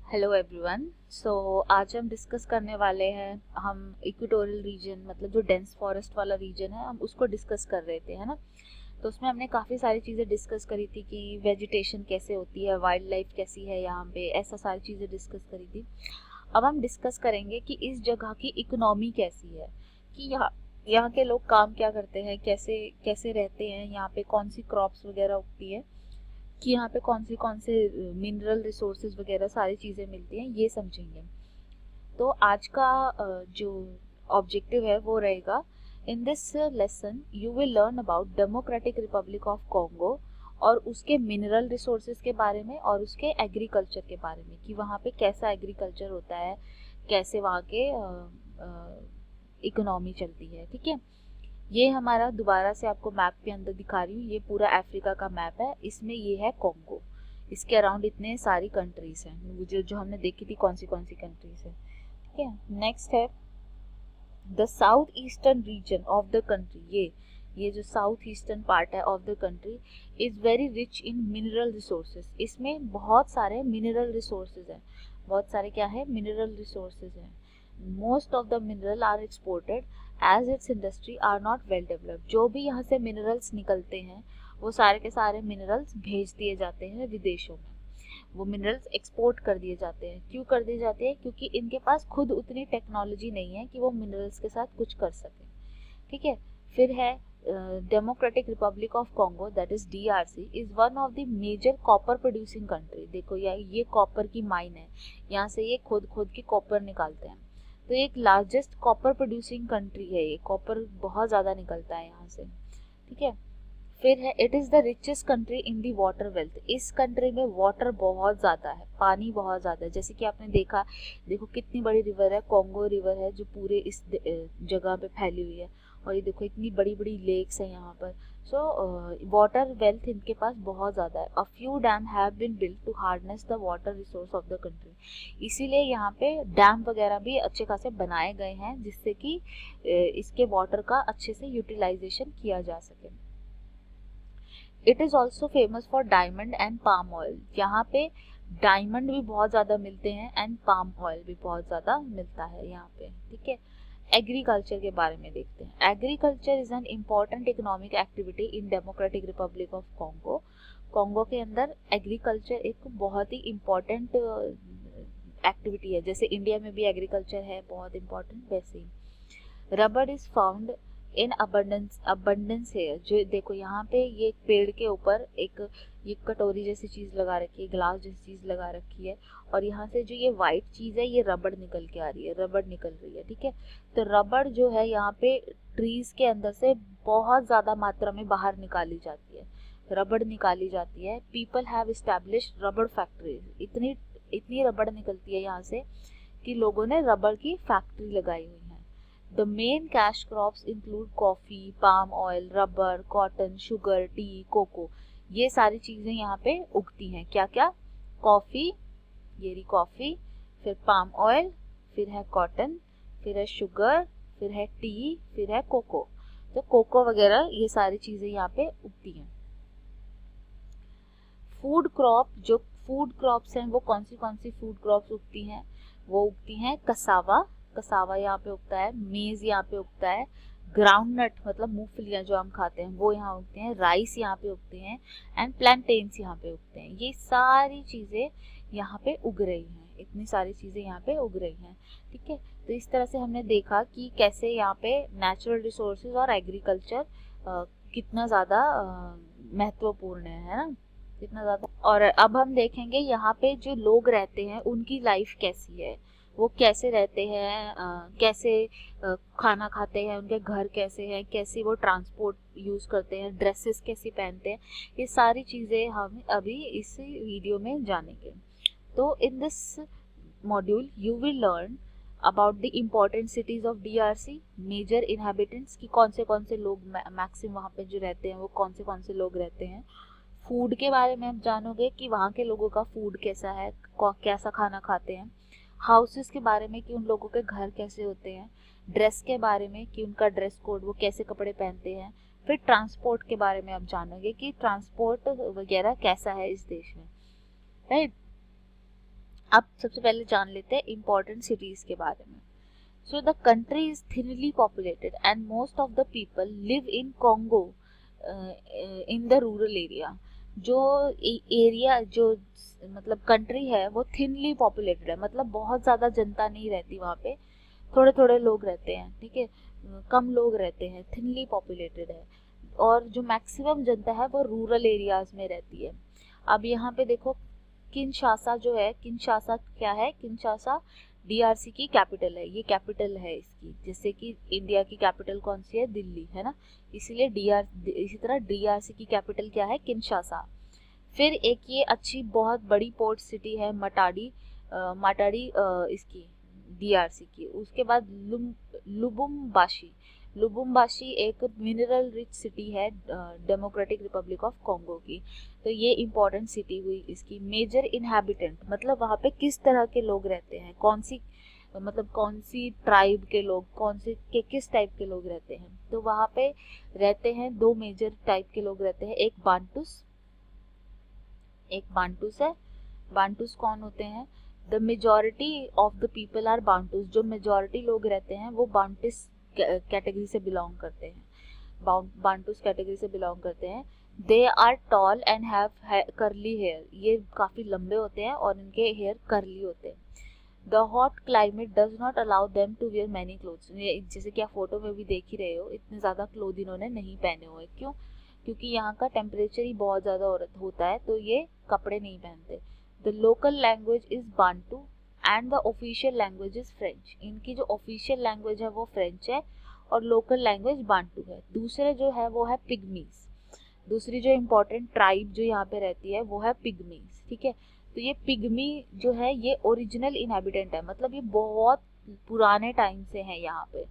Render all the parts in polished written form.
Hello everyone. आज हम discuss करने वाले हैं। हम इक्वेटोरियल रीजन मतलब जो डेंस फॉरेस्ट वाला रीजन है हम उसको डिस्कस कर रहे थे, है ना। तो उसमें हमने काफ़ी सारी चीज़ें डिस्कस करी थी कि वेजिटेशन कैसे होती है, वाइल्ड लाइफ कैसी है यहाँ पे, ऐसा सारी चीज़ें डिस्कस करी थी। अब हम डिस्कस करेंगे कि इस जगह की इकोनॉमी कैसी है, कि यहाँ यहाँ के लोग काम क्या करते हैं, कैसे कैसे रहते हैं, यहाँ पे कौन सी क्रॉप्स वगैरह उगती है, कि यहाँ पे कौन से मिनरल रिसोर्सेज वगैरह सारी चीज़ें मिलती हैं, ये समझेंगे। तो आज का जो ऑब्जेक्टिव है वो रहेगा, in this lesson you will learn about democratic republic of Congo और उसके मिनरल रिसोर्सेज के बारे में और उसके एग्रीकल्चर के बारे में, कि वहाँ पे कैसा एग्रीकल्चर होता है, कैसे वहाँ के इकोनॉमी चलती है। ठीक है, ये हमारा दोबारा से आपको मैप के अंदर दिखा रही हूँ, ये पूरा अफ्रीका का मैप है, इसमें ये है कॉन्गो, इसके अराउंड इतने सारी कंट्रीज हैं जो हमने देखी थी कौन सी कंट्रीज है। ठीक है, नेक्स्ट है the south eastern region of the country. ये जो साउथ ईस्टर्न पार्ट है of the country is very rich in mineral resources. इसमें बहुत सारे मिनरल रिसोर्सेज हैं, बहुत सारे क्या है, मिनरल रिसोर्सेज हैं। Most of the mineral are exported as its industry are not well developed. जो भी यहाँ से मिनरल्स निकलते हैं वो सारे के सारे मिनरल्स भेज दिए जाते हैं विदेशों में, वो मिनरल्स एक्सपोर्ट कर दिए जाते हैं। क्यों कर दिए जाते हैं? क्योंकि इनके पास खुद उतनी टेक्नोलॉजी नहीं है कि वो मिनरल्स के साथ कुछ कर सकें। ठीक है, फिर है democratic republic of Congo that is DRC is one of the major copper producing country. देखो ये कॉपर की माइन है, यहाँ से ये खुद के कॉपर निकालते हैं। तो एक लार्जेस्ट कॉपर प्रोड्यूसिंग कंट्री है, ये कॉपर बहुत ज़्यादा निकलता है यहाँ से। ठीक है, फिर है it is the richest country in the water wealth. इस कंट्री में वाटर बहुत ज़्यादा है, पानी बहुत ज़्यादा है। जैसे कि आपने देखा, देखो कितनी बड़ी रिवर है, कॉन्गो रिवर है जो पूरे इस जगह पे फैली हुई है, और ये देखो इतनी बड़ी बड़ी लेक्स हैं यहाँ पर। सो वाटर वेल्थ इनके पास बहुत ज़्यादा है। A few dam have been built to harness the water resource of the country. इसीलिए यहाँ पे डैम वगैरह भी अच्छे खासे बनाए गए हैं जिससे कि इसके वाटर का अच्छे से यूटिलाइजेशन किया जा सके। It is also famous for diamond and palm oil. यहाँ पे डायमंड भी बहुत ज़्यादा मिलते हैं एंड पाम ऑयल भी बहुत ज़्यादा मिलता है यहाँ पे। ठीक है, एग्रीकल्चर के बारे में देखते हैं। Agriculture is an important economic activity in democratic republic of Congo. Congo के अंदर एग्रीकल्चर एक बहुत ही इम्पॉर्टेंट एक्टिविटी है। जैसे इंडिया में भी एग्रीकल्चर है बहुत इम्पॉर्टेंट, वैसे ही rubber is found in abundance है। जो देखो यहाँ पे ये पेड़ के ऊपर एक ये कटोरी जैसी चीज लगा रखी है, ग्लास जैसी चीज लगा रखी है, और यहाँ से जो ये वाइट चीज है ये रबड़ निकल के आ रही है, रबड़ निकल रही है। ठीक है, तो रबड़ जो है यहाँ पे ट्रीज के अंदर से बहुत ज्यादा मात्रा में बाहर निकाली जाती है, रबड़ निकाली जाती है। पीपल हैव एस्टैब्लिश्ड रबड़ फैक्ट्रीज। इतनी इतनी रबड़ निकलती है यहाँ से कि लोगों ने रबड़ की फैक्ट्री लगाई हुई है। The main cash crops include coffee, palm oil, rubber, cotton, sugar, tea, cocoa। ये सारी चीजें यहाँ पे उगती हैं। क्या क्या? कॉफी, ये रही कॉफी, फिर पाम ऑयल, फिर है कॉटन, फिर है शुगर, फिर है टी, फिर है कोको। तो कोको वगैरह ये सारी चीजें यहाँ पे उगती हैं। फूड क्रॉप, जो फूड क्रॉप्स हैं वो कौन सी फूड क्रॉप्स उगती हैं? वो उगती हैं कसावा, कसावा यहाँ पे उगता है, मेज यहाँ पे उगता है, ग्राउंड नट मतलब मूंगफलियां जो हम खाते हैं वो यहाँ उगते हैं, राइस यहाँ पे उगते हैं, एंड प्लांटेन्स यहाँ पे उगते हैं। ये सारी चीजें यहाँ पे उग रही हैं, इतनी सारी चीजें यहाँ पे उग रही हैं। ठीक है, तो इस तरह से हमने देखा कि कैसे यहाँ पे नेचुरल रिसोर्सेज और एग्रीकल्चर कितना ज्यादा महत्वपूर्ण है ना, कितना ज्यादा। और अब हम देखेंगे यहाँ पे जो लोग रहते हैं उनकी लाइफ कैसी है, वो कैसे रहते हैं, कैसे खाना खाते हैं, उनके घर कैसे हैं, कैसे वो ट्रांसपोर्ट यूज करते हैं, ड्रेसेस कैसी पहनते हैं, ये सारी चीजें हम अभी इस वीडियो में जानेंगे। तो in this module you will learn about the important cities of DRC, major inhabitants, की कौन से लोग मैक्सिमम वहाँ पे जो रहते हैं वो कौन से लोग रहते हैं। फूड के बारे में हम जानोगे कि वहाँ के लोगों का फूड कैसा है, कैसा खाना खाते हैं। हाउसेस के बारे में कि उन लोगों के घर कैसे होते हैं। ड्रेस के बारे में कि उनका ड्रेस कोड, वो कैसे कपड़े पहनते हैं। फिर ट्रांसपोर्ट के बारे में आप जानोगे कि ट्रांसपोर्ट वगैरह कैसा है इस देश में, राइट। अब सबसे पहले जान लेते हैं इम्पोर्टेंट सिटीज के बारे में। So the country is thinly populated and most of the people live in Congo in the rural area. जो एरिया जो मतलब कंट्री है वो थिनली पॉपुलेटेड है, मतलब बहुत ज़्यादा जनता नहीं रहती वहाँ पे, थोड़े थोड़े लोग रहते हैं, ठीक है, कम लोग रहते हैं, थिनली पॉपुलेटेड है। और जो मैक्सिमम जनता है वो रूरल एरियाज में रहती है। अब यहाँ पे देखो किनशासा जो है, किनशासा क्या है, किनशासा डीआरसी की कैपिटल है, ये कैपिटल है इसकी, जैसे कि इंडिया की कैपिटल कौन सी है, दिल्ली है ना, इसीलिए इसी तरह डीआरसी की कैपिटल क्या है, किनशासा। फिर एक ये अच्छी बहुत बड़ी पोर्ट सिटी है मटाडी, माटाडी इसकी डीआरसी की। उसके बाद लुबुम्बाशी, लुबुम्बाशी एक मिनरल रिच सिटी है डेमोक्रेटिक रिपब्लिक ऑफ कॉन्गो की। तो ये इंपॉर्टेंट सिटी हुई इसकी। मेजर इनहैबिटेंट मतलब वहाँ पे किस तरह के लोग रहते हैं, कौन सी मतलब कौन सी ट्राइब के लोग, कौन से के किस टाइप के लोग रहते हैं। तो वहाँ पे रहते हैं दो मेजर टाइप के लोग रहते हैं, एक बांटूस, एक बांटूस है। बांटूस कौन होते हैं, the majority of the people are Bantus, जो मेजॉरिटी लोग रहते हैं वो बांटिस कैटेगरी से बिलोंग करते हैं, बांटूस कैटेगरी से बिलोंग करते हैं। They are tall and have curly hair, ये काफी लंबे होते हैं और इनके हेयर करली होते हैं। The hot climate does not allow them to wear many clothes, जैसे कि आप फोटो में भी देख ही रहे हो, इतने ज्यादा क्लोथ इन्होंने नहीं पहने हुए। क्यों, क्योंकि यहाँ का टेम्परेचर ही बहुत ज़्यादा होता है, तो ये कपड़े नहीं पहनते। The local language is Bantu and the official language is French, इनकी जो ऑफिशियल लैंग्वेज है वो फ्रेंच है और लोकल लैंग्वेज बांटू है। दूसरे जो है वो है पिग्मीज, दूसरी जो इम्पोर्टेंट ट्राइब जो यहाँ पे रहती है वो है पिग्मीज, ठीक है। तो ये पिग्मी जो है ये ओरिजिनल इनहेबिटेंट है, मतलब ये बहुत पुराने टाइम से है यहाँ पे,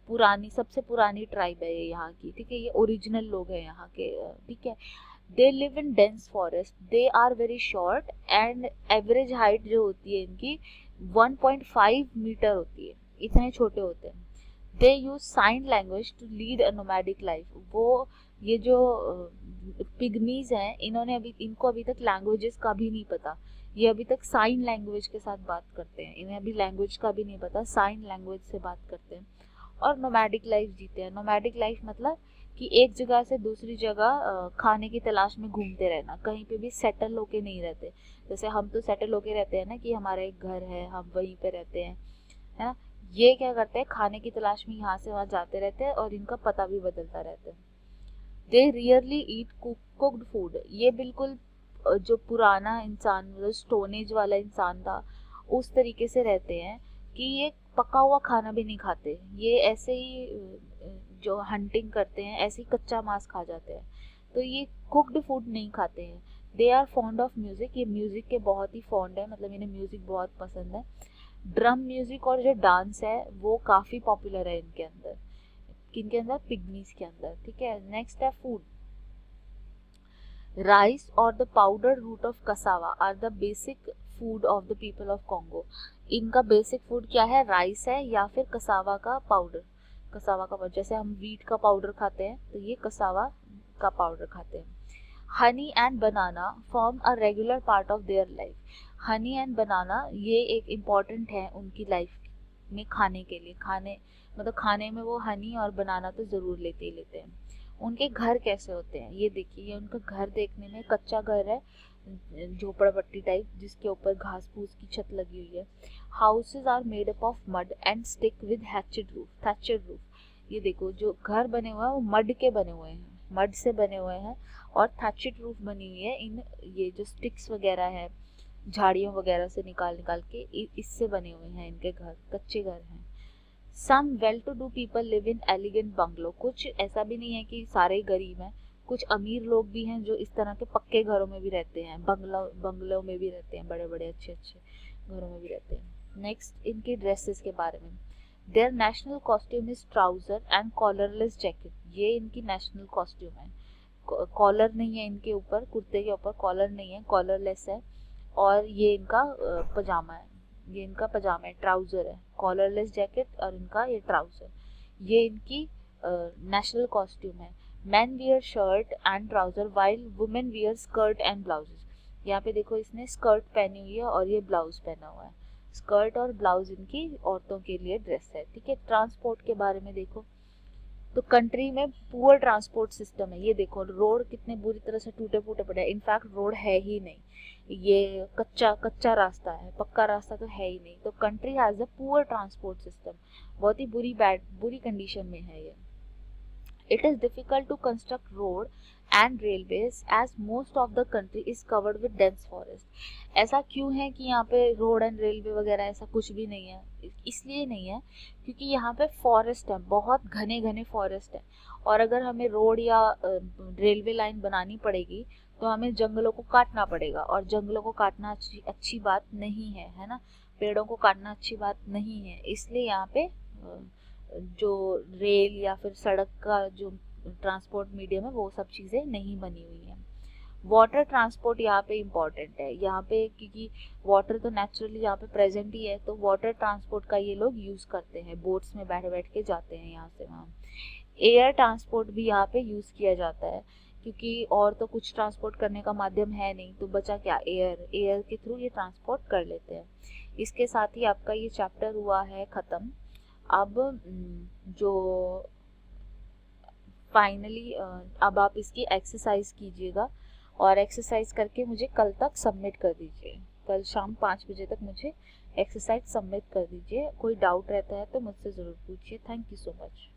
पुरानी सबसे पुरानी ट्राइब है ये यहाँ की, ठीक है, ये ओरिजिनल लोग हैं यहाँ के, ठीक है। They live in dense forest, they are very short and average height जो होती है इनकी 1.5 मीटर होती है, इतने छोटे होते हैं। They use sign language to lead a nomadic life, वो ये जो पिग्मीज हैं इनको अभी तक लैंग्वेजेस का भी नहीं पता, ये अभी तक साइन लैंग्वेज के साथ बात करते हैं, इन्हें अभी लैंग्वेज का भी नहीं पता, साइन लैंग्वेज से बात करते हैं और नोमैडिक लाइफ जीते हैं। नोमैडिक लाइफ मतलब कि एक जगह से दूसरी जगह खाने की तलाश में घूमते रहना, कहीं पे भी सेटल होके नहीं रहते। जैसे हम तो सेटल होके रहते हैं ना कि हमारा एक घर है, हम वहीं पे रहते हैं, है ना। ये क्या करते हैं, खाने की तलाश में यहाँ से वहाँ जाते रहते हैं और इनका पता भी बदलता रहता है। दे रियरली ईट कुक्ड फूड, ये बिल्कुल जो पुराना इंसान मतलब स्टोनेज वाला इंसान था उस तरीके से रहते हैं कि ये पका हुआ खाना भी नहीं खाते, ये ऐसे ही जो हंटिंग करते हैं ऐसे ही कच्चा मांस खा जाते हैं, तो ये कुक्ड फूड नहीं खाते हैं। They are fond of music, ये म्यूजिक के बहुत ही फॉन्ड है, मतलब इन्हें म्यूजिक बहुत पसंद है। ड्रम म्यूजिक और जो डांस है वो काफी पॉपुलर है इनके अंदर, किनके अंदर, पिग्मीज के अंदर, ठीक है। नेक्स्ट है फूड। राइस और the powder root of cassava are the basic food of the people of Congo, इनका बेसिक फूड क्या है, राइस है या फिर कसावा का पाउडर, कसावा का पाउडर, जैसे हम वीट का पाउडर खाते हैं तो ये कसावा का पाउडर खाते हैं। Honey and banana form a regular part of their life, honey and banana ये एक इम्पॉर्टेंट है उनकी लाइफ में खाने के लिए, खाने मतलब खाने में वो हनी और बनाना तो जरूर लेते ही लेते हैं। उनके घर कैसे होते हैं ये देखिए, ये उनका घर देखने में कच्चा घर है, झोपड़पट्टी टाइप, जिसके ऊपर घास फूस की छत लगी हुई है। Houses are made up of mud and stick with thatched roof, ये देखो जो घर बने हुए हैं वो मड के बने हुए हैं, मड से बने हुए हैं और थैचेड रूफ बनी हुई है। इन ये जो स्टिक्स वगैरह है झाड़ियों वगैरह से निकाल निकाल के इससे बने हुए हैं इनके घर, कच्चे घर हैं। Some well to do people live in elegant bungalow, कुछ ऐसा भी नहीं है कि सारे गरीब हैं, कुछ अमीर लोग भी हैं जो इस तरह के पक्के घरों में भी रहते हैं, बंगलों में भी रहते हैं, बड़े बड़े अच्छे अच्छे घरों में भी रहते हैं। नेक्स्ट इनके ड्रेसेस के बारे में। Their national costume is trouser and collarless jacket, ये इनकी नेशनल कॉस्ट्यूम है, कॉलर नहीं है इनके ऊपर, कुर्ते के ऊपर कॉलर नहीं है, कॉलरलेस है। और ये इनका पजामा है, ये इनका पजामा है, ट्राउजर है, कॉलरलेस जैकेट और इनका ये ट्राउजर, ये इनकी नेशनल कॉस्ट्यूम है। Man wear shirt and trouser while women wear skirt and blouses, यहाँ पे देखो इसने स्कर्ट पहनी हुई है और ये ब्लाउज पहना हुआ है। स्कर्ट और ब्लाउज इनकी औरतों के लिए ड्रेस है, ठीक है। ट्रांसपोर्ट के बारे में देखो तो कंट्री में पुअर ट्रांसपोर्ट सिस्टम है। ये देखो रोड कितने बुरी तरह से टूटे फूटे पड़े हैं। इनफैक्ट रोड है ही नहीं, ये कच्चा कच्चा रास्ता है, पक्का रास्ता तो है ही नहीं। तो country has a poor transport system, बहुत ही बुरी कंडीशन में है ये। It is difficult to construct road and railways as most of the country is covered with dense forest. ऐसा क्यों है कि यहाँ पे रोड एंड रेलवे वगैरह ऐसा कुछ भी नहीं है? इसलिए नहीं है क्योंकि यहाँ पे फॉरेस्ट है, बहुत घने घने फॉरेस्ट है। और अगर हमें रोड या रेलवे लाइन बनानी पड़ेगी तो हमें जंगलों को काटना पड़ेगा, और जंगलों को काटना अच्छी बात नहीं है ना। पेड़ों को काटना अच्छी बात नहीं है, इसलिए यहाँ पे जो रेल या फिर सड़क का जो ट्रांसपोर्ट मीडियम है वो सब चीज़ें नहीं बनी हुई हैं। वाटर ट्रांसपोर्ट यहाँ पे इम्पॉर्टेंट है, यहाँ पे क्योंकि वाटर तो नेचुरली यहाँ पे प्रेजेंट ही है, तो वाटर ट्रांसपोर्ट का ये लोग यूज़ करते हैं, बोट्स में बैठ बैठ के जाते हैं यहाँ से वहाँ। एयर ट्रांसपोर्ट भी यहाँ पे यूज़ किया जाता है, क्योंकि और तो कुछ ट्रांसपोर्ट करने का माध्यम है नहीं, तो बचा क्या, एयर के थ्रू ये ट्रांसपोर्ट कर लेते हैं। इसके साथ ही आपका ये चैप्टर हुआ है ख़त्म। अब जो फाइनली अब आप इसकी एक्सरसाइज कीजिएगा, और एक्सरसाइज करके मुझे कल तक सबमिट कर दीजिए। कल शाम 5 बजे तक मुझे एक्सरसाइज सबमिट कर दीजिए। कोई डाउट रहता है तो मुझसे ज़रूर पूछिए। Thank you so much.